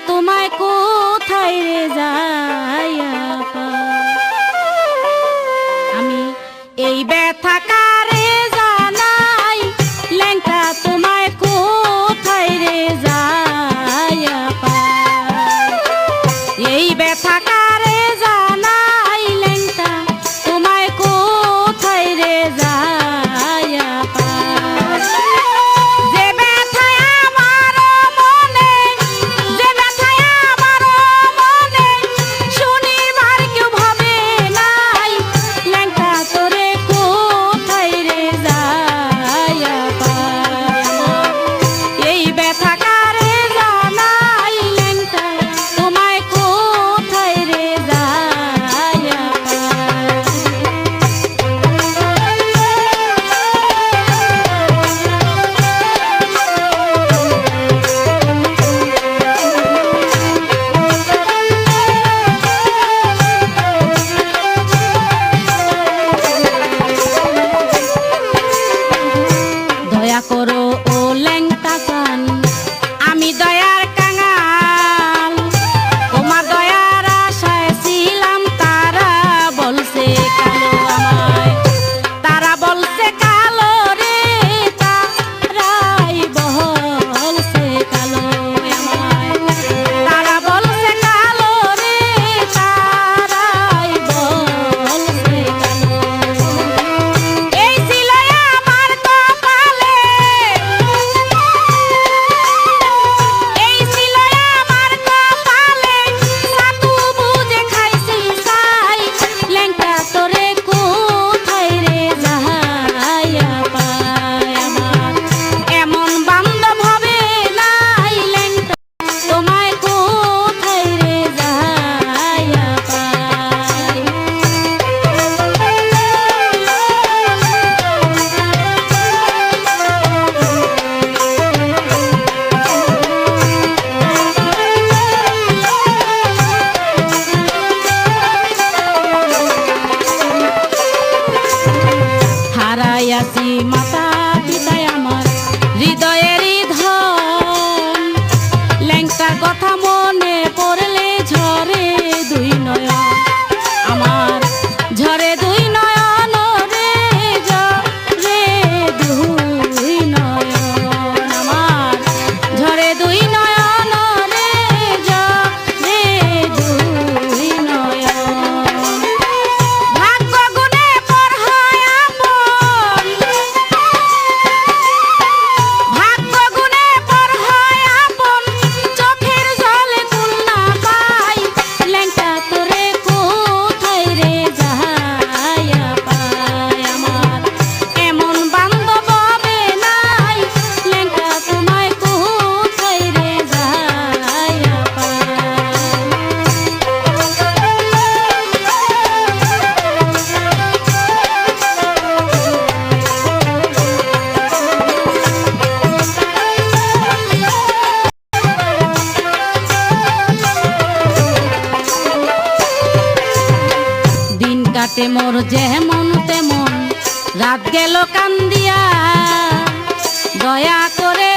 তোমায় কোথায় রে যাইয়া আমি এই ব্যথা কারে জানাই ল্যাংটা তোমায় কোথায় রে যাইয়া এই ব্যথা কারে জানাই ল্যাংটা তোমায় কোথায় রে যাইয়া করো ও ল্যাংটা চান আমি দয়ার কাঙাল তোমার দয়ার আশায় ছিলাম তারা বলছে কালো আমায় তারা বলছে কালো রে তারাই বলছে কালো আমায় তারা বলছে কালো রে তারাই বলছে কালো এই ছিল আমার কপালে হারাইয়াছি মাতা পিতায় আমার হৃদয়েরই ধন ল্যাংটার কথা মনে পড়লে ঝরে দুই নয়ন আমার ঝরে দুই নয়ন রে ঝরে দুই নয়ন আমার ঝরে দুই নয়ন রে ঝরে দুই নয়ন ভাগ্য গুণে পর হয় আপন ভাগ্য গুণে পর হয় আপন চোখের জলে কুল না পাই ল্যাংটা তোরে কোথায় রে যাইয়া পাই আমার এমন বান্ধব হবে নাই ল্যাংটা তোমায় কোথায় রে যাইয়া পাই দিন কাটে মোর যেমন তেমন রাত গেল কান্দিয়া দয়া করে